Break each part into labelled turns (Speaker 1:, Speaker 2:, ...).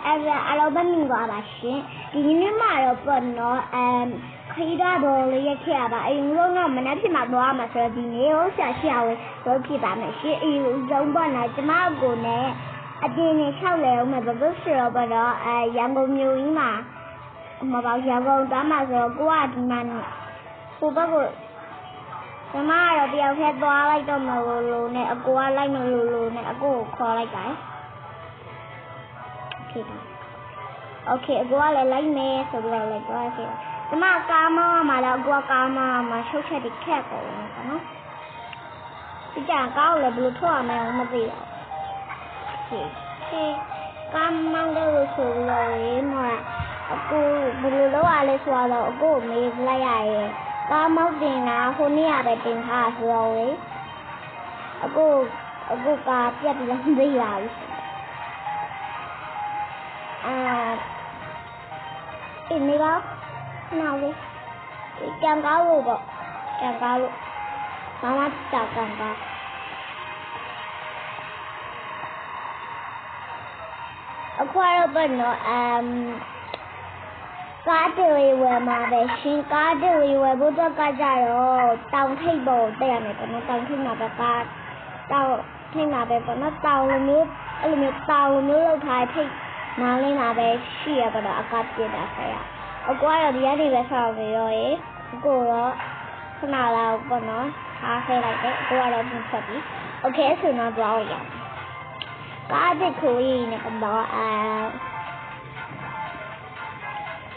Speaker 1: အလောဘမင်္ဂလာပါရှင်ဒီနေ့မှာတော့ပေါ့နော်ခရီးသွားတော်လေးရက်ခဲ့ရပါအရင်ကတော့မနက်ဖြန်မှာသွားမှာဆိုတော့ဒီနေ့ဟိုဆရာရှိအောင်တော့ဖြစ်ပါမယ်ရှင်အရင်ဆုံးပေါ့နော်ကျမကိုနဲ့အတင်းနဲ့၆လဲအောင်မယ်ဘာလို့ဆိုတော့ပေါ့နော်ရန်ကုန်မြို့ကြီးမှာမပေါ့ရန်ကုန်သွားမှာဆိုတော့ကိုကဒီမှာဟိုဘက်ကိုကျမကတော့တယောက်ထဲသွားလိုက်တော့မလို့နဲ့အကိုကလိုက်မလို့နဲ့အကိုကိုခေါ်လိုက်ပါโอเคအကိုကလည်းလိုက်မယ်ဆိုပြီးတော့လိုက်သွားခဲ့ကျမကားမောင်းမှာတော့အကိုကကားမောင်းမှာရှုပ်ချက်တွေခက်ကုန်တယ်နော်ဒီကြကားကိုလည်းဘယ်လိုထွက်ရမလဲမသိတော့ကားမောင်းလို့ဆိုလို့ရေမအကိုဘယ်လိုလုပ်ရလဲဆိုတော့အကိုမေးလိုက်ရရဲ့ကားမောင်းတင်တာဟိုနေ့ကပဲတင်ထားဆိုတော့လေအကိုကားပြတ်ပြီးတော့မသိပါဘူးနေပါnào đi càng cao luôn bộ càng cao luôn mama chào càng cao ở khoa đâu bên nó cá chơi về mà về xin cá chơi về bố cho cá ra rồi tàu thay bồ đây này còn nó tàu thay mà về cá tàu thay mà về còn nó tàu nước tàu nước lâu thái thay nào lên mà về xìa và đó cá chơi đã phải à ở qua là đi đi về sau về rồi cô đó thế nào là con nó khai lại đấy qua là mình sợ đi ok sự nó rồi vậy cá thì khui này còn đó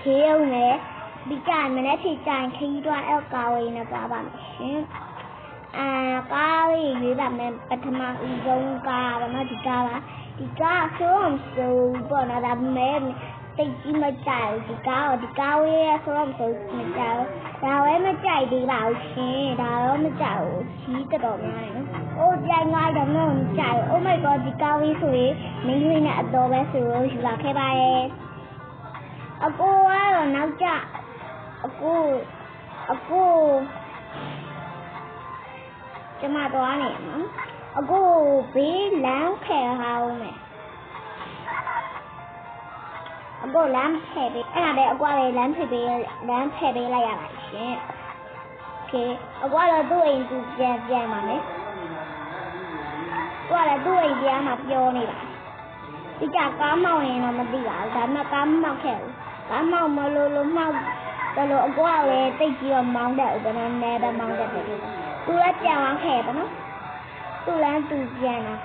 Speaker 1: thiếu nè đi chài mình đã thì chài khi qua eo cầu này các bạn cá thì dưới bạn mình bắt thăm dùng cá và nó thì cá số không số bọn nó làm mềm tình chỉ mà chạy thì cao ấy số không số mà chạy đào ấy mà chạy đi bảo xe đào mà chạy chỉ cái đồ này ô chạy ngoài đó nó chạy oh my god thì cao ấy rồi mình huy nè đồ bé rồi là cái bài cô á rồi nấu chả cô cho mà đồ này cô bị láng khè hao này cô làm phê bê anh này qua đây làm phê bê lại à vậy ok qua là tôi từ già mà đấy qua là tôi già mà vô này bạn đi chả cá màu này nó mà đi vào cái mà cá màu khéo cá màu mà luôn màu rồi qua đây tay chưa màu đậu và nó nè đã màu đẹp rồi tôi đã chào ăn khè đó tôi làm từ già nè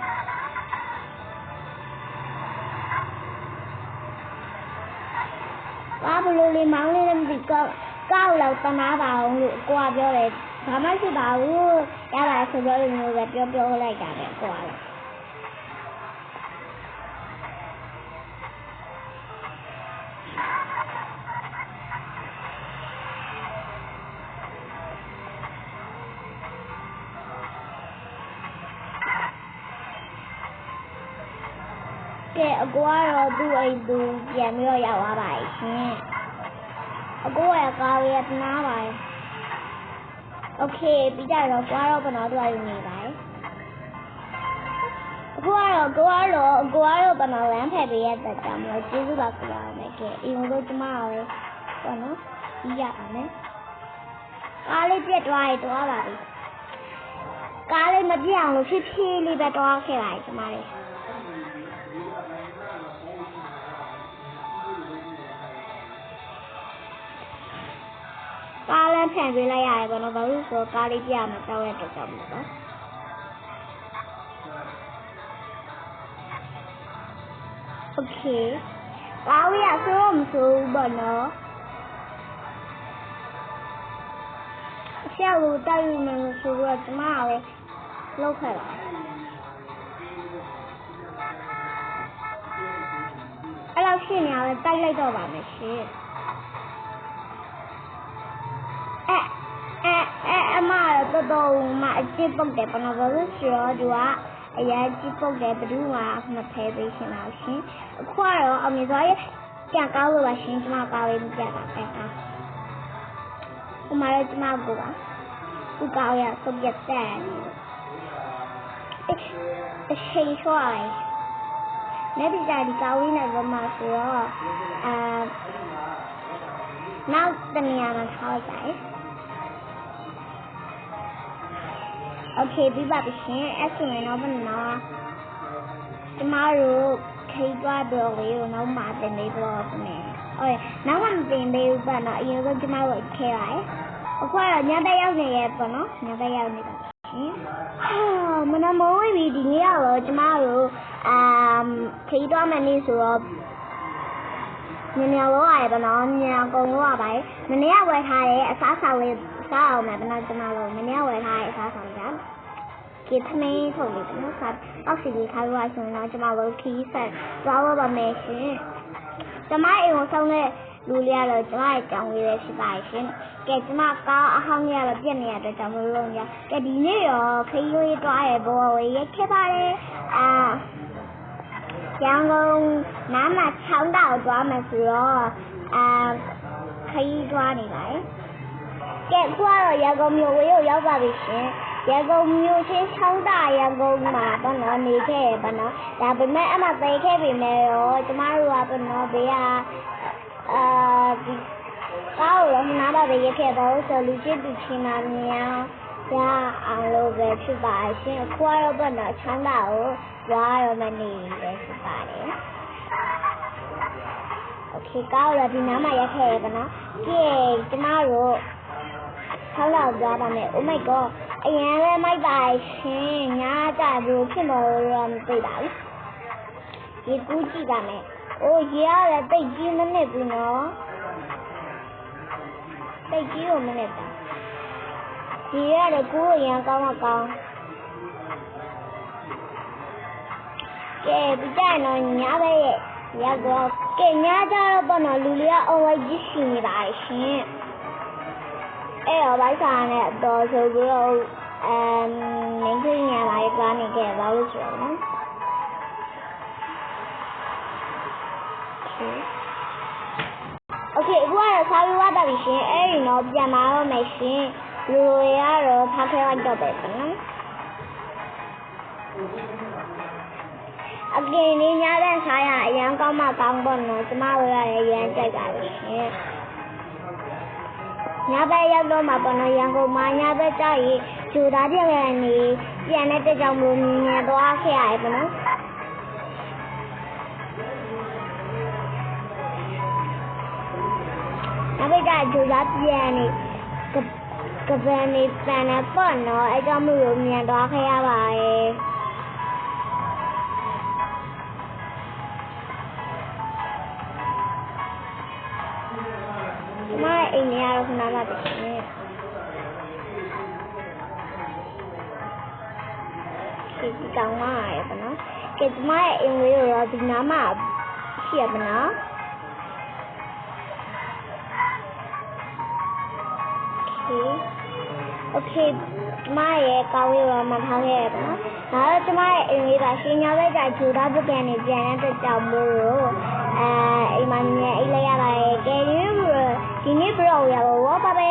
Speaker 1: ba bulu limau lên làm gì cơ cao là ta ná vào ngựa qua cho này thả mấy cái bảo ra lại sự rồi người gặp cho lại cả để qua lại cái qua rồi tôi giảm rồi giàu à bài nha cô là cao Việt Nam bài ok bây giờ rồi qua rồi bọn nó tôi nghỉ đấy qua rồi bọn nó làm phải bây giờ chậm rồi chứ cứ bạc vào này kìa yêu tôi cho mau đấy bọn nó đi dạo đấy cá lên chết hoài tôi bảo đi cá lên mà giang rồi khi đi về tôi khi lại cho mà đi cá lên phèn với lại ai còn nó bảo lúc số cá đi giang mà tao lên chậm nữa ok cá bây giờ số không số bọn nó sao rồi tay mình số rồi chứ mà vậy lâu phải là anh lao xin nhà là tay lấy đồ bảo mày xí mà là tôi đồ mà chỉ bông đẹp nó vẫn sửa được ai chỉ bông đẹp được mà thấy bị thế nào xí khoa rồi ông ấy nói chẳng cao rồi xí mà cao em chẳng cái nào mà là chỉ mà của tôi cao ya tôi giật ra 谁说嘞？ နေ့ပြကြဒီကောင်းလေးနဲ့ဘာမှဆိုတော့နောက်တနေရာမှာထားလိုက်ပါတယ်โอเคပြီးပါပြီရှင်အဲ့ဆိုရင်တော့ဘယ်နော်ကျမတို့ခိတ်သွားတော့လေးကိုနောက်မှတင်ပေးတော့မယ်ဟုတ်နောက်မှမတင်ပေးဘူးပေါ့နော်အရင်ဆုံးကျမတို့ခဲရတယ်အခုကတော့ညဘက်ရောက်နေရဲ့ပေါ့နော်ညဘက်ရောက်နေပါရှင်မနမိုးဝေးပြီဒီနေ့ကတော့ကျမတို့ခိတ်သွားမယ်နေ့ဆိုတော့ညနေလောရပါတော့ညအကုန်လောရပါမနေ့ကဝယ်ထားတဲ့အစားဆောင်လေးစားအောင်မယ်ဘယ်တော့ကျမတို့မနေ့ကဝယ်ထားတဲ့အစားဆောင်ကဒီသမီးထုတ်လို့နော်ဆက်အောက်စီကြီးထားလို့ဆိုရင်တော့ကျမတို့ခီးဆက်သွားပါမယ်ရှင်ကျမအိမ်ကိုဆောင်တဲ့လူလေးကတော့ကျမရဲ့ကြောင်လေးပဲဖြစ်ပါရှင်ကဲကျမကားအဟောင်းလေးကတော့ပြက်နေရတဲ့ကြောင်လေးလုံးကြီးကဲဒီနေ့ရောခီးလေးသွားရဲ့ဘောဝေးရက်ခဲ့ပါတယ်ရန်ကုန်နားမှာချောင်းတောက်သွားမယ်ဆိုတော့ခီးသွားနေပါတယ်ကဲအခုကတော့ရန်ကုန်မြို့ဝေးကိုရောက်ပါပြီရှင်ရန်ကုန်မြို့ချင်းချောင်းတာရန်ကုန်မှာပေါ့နော်နေခဲ့ရပါနော်ဒါပေမဲ့အမှသိခဲ့ပြီမဲ့ရောကျမတို့ကပေါ့နော်ဘေးကဒီကောက်လို့နားပါပဲရခဲ့တော့ဆိုလူချင်းတူချင်းမှများရအောင်လို့ပဲဖြစ်ပါရှင်အခုကတော့ပေါ့နော်ချောင်းတာကိုသွားရမနေပဲဖြစ်ပါတယ်โอเคကောက်လို့ဒီနားမှာရခဲ့ရပါနော်ကြည့်ကျမတို့ချောင်းတာသွားပါမယ် Oh my godအရင်လည်းမိုက်ပါရှင်ညာကြဘူးဖြစ်မလို့မသိပါဘူးဒီကူးကြည့်ပါမယ်အိုးရေရတယ်တိတ်ကြီးမနစ်ဘူးနော်တိတ်ကြီးကိုမနစ်တာရေရတယ်ကူးအရင်ကောင်းတော့ကောင်းကဲပြကြနော်ညာပဲရဲ့ရောက်တော့ကဲညာကြတော့ပေါ့နော်လူလေးကအုံးဝိုက်ကြီးရှင်နေပါရှင်အဲ့တော့ဘိုက်စားနဲ့တော့ဆိုပြီးတော့မင်းကြီးညာလာရေးကနေခဲ့ဘာလို့ဆိုတော့နော်โอเคအခုကတော့စားပြီးသွားပါပြီရှင်အဲ့ဒီတော့ပြန်လာတော့မယ်ရှင်လူတွေကတော့ထားခဲလိုက်တော့ပဲနော်အကင်းနေညာတဲ့စားရအရန်ကောင်းမှကောင်းပေါ့နော်ကျမတို့ရရန်ကြိုက်ပါပြီရှင်ညဘက်ရောက်တော့မှာပေါ့နော်ရန်ကုန်မှာညဘက်ကြရင်ဂျူသားပြည့်နေပြန်တဲ့ကြောင်မျိုးမြင်သွားခဲ့ရတယ်ပေါ့နော်ညဘက်ကဂျူသားပြန်နေကပန်နေပန်နေပေါ့နော်အဲကြောင့်မျိုးမြင်သွားခဲ့ရပါရဲ့မအိမ်ရတော့ခဏမှတည်းဒီကောင်းလာရပါနော်ကဲကျမရဲ့အိမ်လေးရောဒီနားမှာရှိရပါနော်โอเคကျမရဲ့ကောင်းလေးရောမထားခဲ့ရပါနော်ဒါတော့ကျမရဲ့အိမ်လေးကရှင်ညာဘက်ကဂျူသားပုတ်ကန်နေပြန်တဲ့ကြောင်မို့လို့အိမ်မမြင်အိမ်လေးရပါတယ်ကဲဒီနေ့ဘရောရပါဘောပါပဲ